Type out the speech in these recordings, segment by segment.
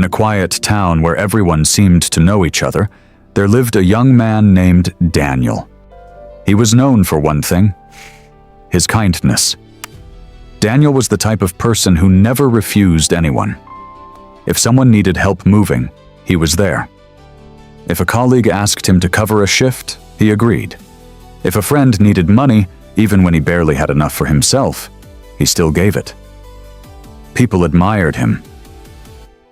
a quiet town where everyone seemed to know each other, there lived a young man named Daniel. He was known for one thing: his kindness. Daniel was the type of person who never refused anyone. If someone needed help moving, he was there. If a colleague asked him to cover a shift, he agreed. If a friend needed money, even when he barely had enough for himself, he still gave it. People admired him.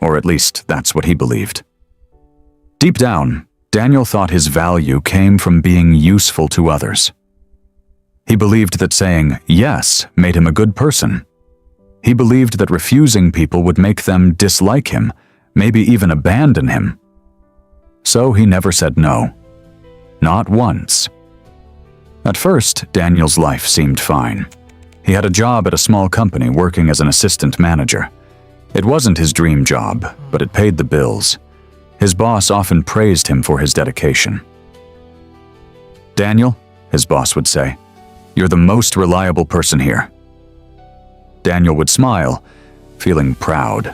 Or at least that's what he believed. Deep down, Daniel thought his value came from being useful to others. He believed that saying yes made him a good person. He believed that refusing people would make them dislike him, maybe even abandon him. So he never said no. Not once. At first, Daniel's life seemed fine. He had a job at a small company working as an assistant manager. It wasn't his dream job, but it paid the bills. His boss often praised him for his dedication. "Daniel," his boss would say, "you're the most reliable person here." Daniel would smile, feeling proud.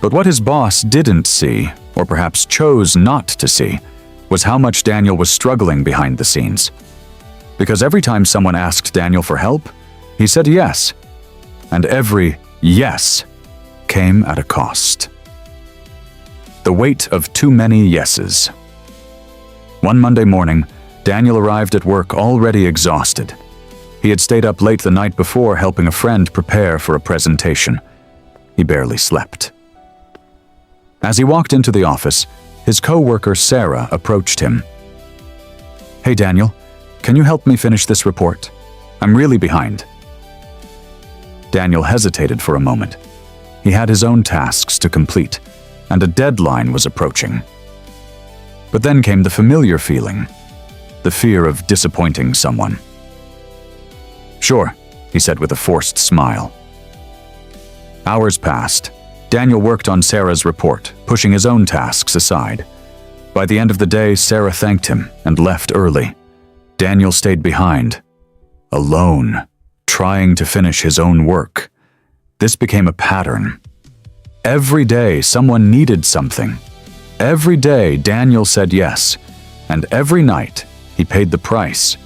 But what his boss didn't see, or perhaps chose not to see, was how much Daniel was struggling behind the scenes. Because every time someone asked Daniel for help, he said yes. And every yes came at a cost. The weight of too many yeses. One Monday morning, Daniel arrived at work already exhausted. He had stayed up late the night before helping a friend prepare for a presentation. He barely slept. As he walked into the office, his co-worker Sarah approached him. "Hey Daniel, can you help me finish this report? I'm really behind." Daniel hesitated for a moment. He had his own tasks to complete, and a deadline was approaching. But then came the familiar feeling, the fear of disappointing someone. "Sure," he said with a forced smile. Hours passed. Daniel worked on Sarah's report, pushing his own tasks aside. By the end of the day, Sarah thanked him and left early. Daniel stayed behind, alone, trying to finish his own work. This became a pattern. Every day, someone needed something. Every day, Daniel said yes, and every night, he paid the price.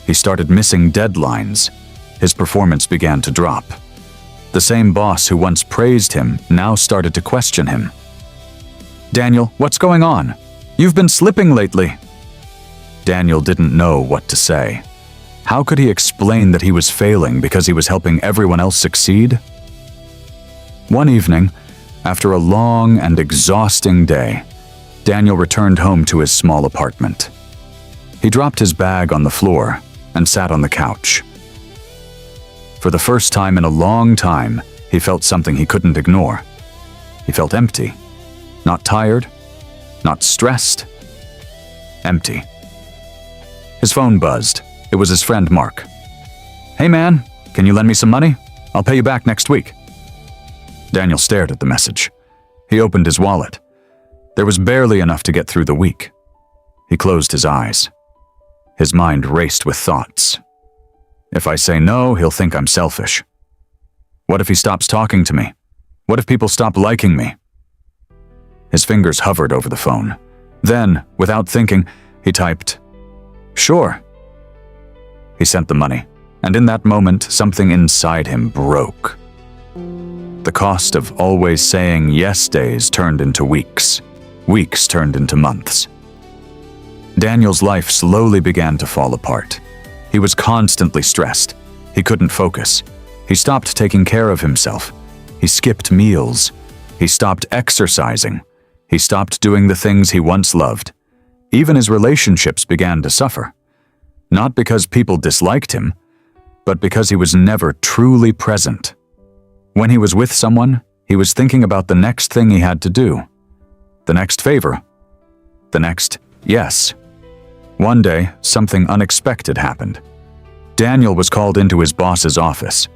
He started missing deadlines. His performance began to drop. The same boss who once praised him now started to question him. "Daniel, what's going on? You've been slipping lately." Daniel didn't know what to say. How could he explain that he was failing because he was helping everyone else succeed? One evening, after a long and exhausting day, Daniel returned home to his small apartment. He dropped his bag on the floor and sat on the couch. For the first time in a long time, he felt something he couldn't ignore. He felt empty. Not tired, not stressed. Empty. His phone buzzed. It was his friend Mark. "Hey man, can you lend me some money? I'll pay you back next week." Daniel stared at the message. He opened his wallet. There was barely enough to get through the week. He closed his eyes. His mind raced with thoughts. If I say no, he'll think I'm selfish. What if he stops talking to me? What if people stop liking me? His fingers hovered over the phone. Then, without thinking, he typed, "Sure." He sent the money, and in that moment, something inside him broke. The cost of always saying yes days turned into weeks. Weeks turned into months. Daniel's life slowly began to fall apart. He was constantly stressed. He couldn't focus. He stopped taking care of himself. He skipped meals. He stopped exercising. He stopped doing the things he once loved. Even his relationships began to suffer. Not because people disliked him, but because he was never truly present. When he was with someone, he was thinking about the next thing he had to do. The next favor. The next yes. One day, something unexpected happened. Daniel was called into his boss's office.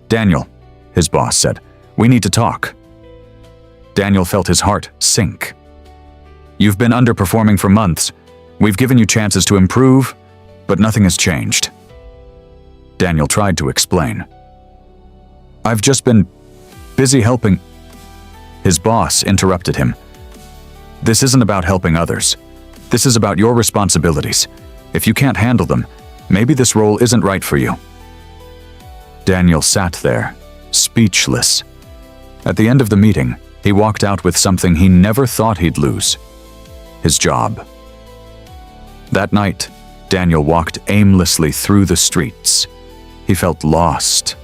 "Daniel," his boss said, "we need to talk." Daniel felt his heart sink. "You've been underperforming for months. We've given you chances to improve, but nothing has changed." Daniel tried to explain. "I've just been busy helping." His boss interrupted him. "This isn't about helping others. This is about your responsibilities. If you can't handle them, maybe this role isn't right for you." Daniel sat there, speechless. At the end of the meeting, he walked out with something he never thought he'd lose: his job. That night, Daniel walked aimlessly through the streets. He felt lost.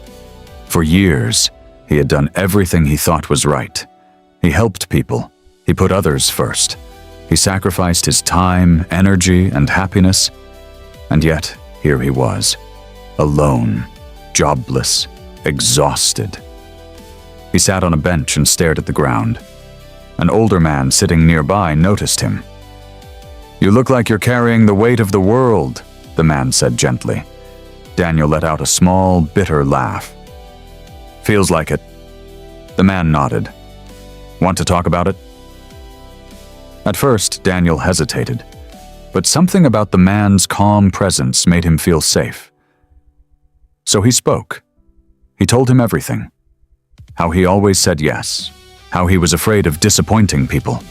For years, he had done everything he thought was right. He helped people. He put others first. He sacrificed his time, energy, and happiness. And yet, here he was, alone, jobless, exhausted. He sat on a bench and stared at the ground. An older man sitting nearby noticed him. "You look like you're carrying the weight of the world," the man said gently. Daniel let out a small, bitter laugh. "Feels like it." The man nodded. "Want to talk about it?" At first, Daniel hesitated, but something about the man's calm presence made him feel safe. So he spoke. He told him everything. How he always said yes. How he was afraid of disappointing people.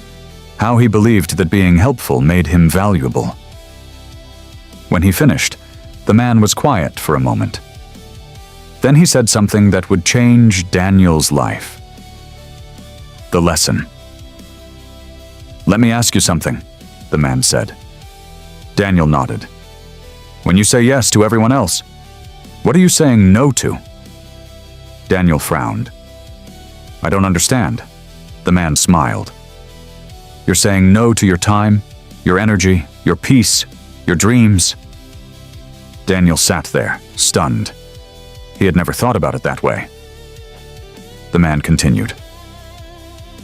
How he believed that being helpful made him valuable. When he finished, the man was quiet for a moment. Then he said something that would change Daniel's life. The lesson. "Let me ask you something," the man said. Daniel nodded. "When you say yes to everyone else, what are you saying no to?" Daniel frowned. "I don't understand." The man smiled. "You're saying no to your time, your energy, your peace, your dreams." Daniel sat there, stunned. He had never thought about it that way. The man continued.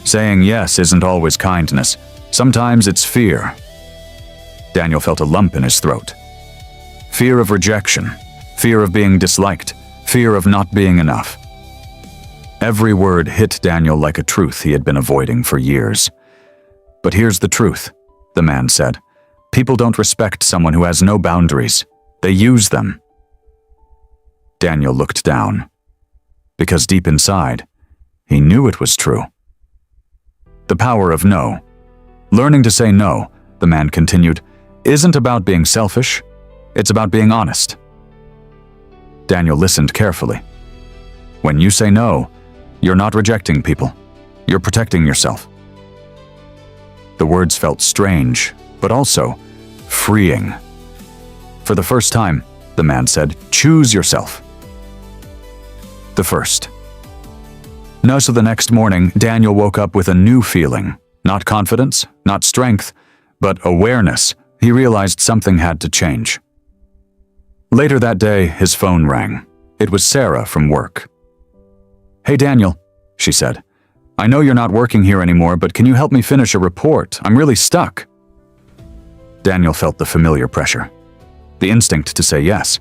"Saying yes isn't always kindness. Sometimes it's fear." Daniel felt a lump in his throat. Fear of rejection, fear of being disliked, fear of not being enough. Every word hit Daniel like a truth he had been avoiding for years. "But here's the truth," the man said. "People don't respect someone who has no boundaries. They use them." Daniel looked down. Because deep inside, he knew it was true. The power of no. Learning to say no, the man continued, isn't about being selfish. It's about being honest. Daniel listened carefully. When you say no, you're not rejecting people. You're protecting yourself. The words felt strange, but also freeing. For the first time, the man said, choose yourself. The first. No, so the next morning, Daniel woke up with a new feeling. Not confidence, not strength, but awareness. He realized something had to change. Later that day, his phone rang. It was Sarah from work. "Hey Daniel," she said. "I know you're not working here anymore, but can you help me finish a report? I'm really stuck." Daniel felt the familiar pressure, the instinct to say yes.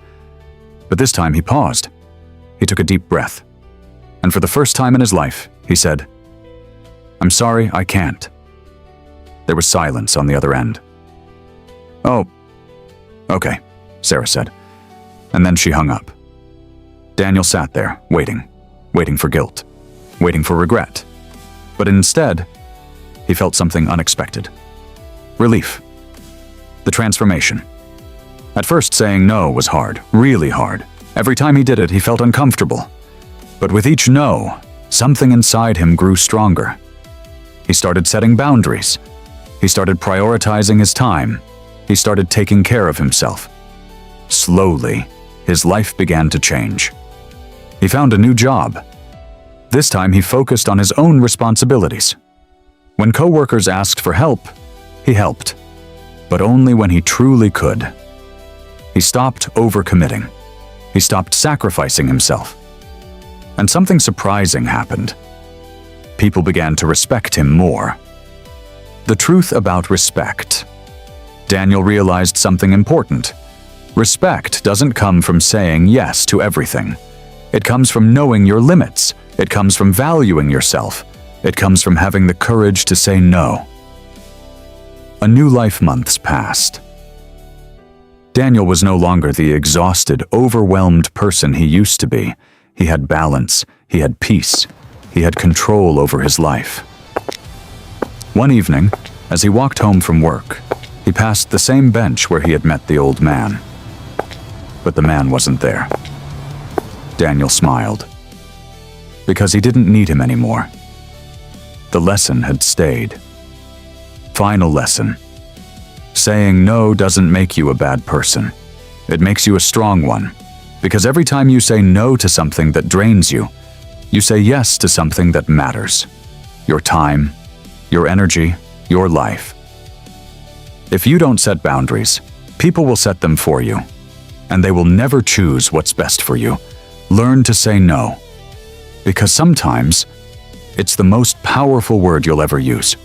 But this time he paused. He took a deep breath. And for the first time in his life, he said, "I'm sorry, I can't." There was silence on the other end. "Oh, okay," Sarah said. And then she hung up. Daniel sat there, waiting for guilt, waiting for regret. But instead, he felt something unexpected. Relief. The transformation. At first, saying no was hard, really hard. Every time he did it, he felt uncomfortable. But with each no, something inside him grew stronger. He started setting boundaries. He started prioritizing his time. He started taking care of himself. Slowly, his life began to change. He found a new job. This time he focused on his own responsibilities. When coworkers asked for help, he helped, but only when he truly could. He stopped overcommitting. He stopped sacrificing himself. And something surprising happened. People began to respect him more. The truth about respect. Daniel realized something important. Respect doesn't come from saying yes to everything. It comes from knowing your limits. It comes from valuing yourself. It comes from having the courage to say no. A new life months passed. Daniel was no longer the exhausted, overwhelmed person he used to be. He had balance. He had peace. He had control over his life. One evening, as he walked home from work, he passed the same bench where he had met the old man. But the man wasn't there. Daniel smiled, because he didn't need him anymore. The lesson had stayed. Final lesson. Saying no doesn't make you a bad person. It makes you a strong one, because every time you say no to something that drains you, you say yes to something that matters. Your time, your energy, your life. If you don't set boundaries, people will set them for you, and they will never choose what's best for you. Learn to say no, because sometimes it's the most powerful word you'll ever use.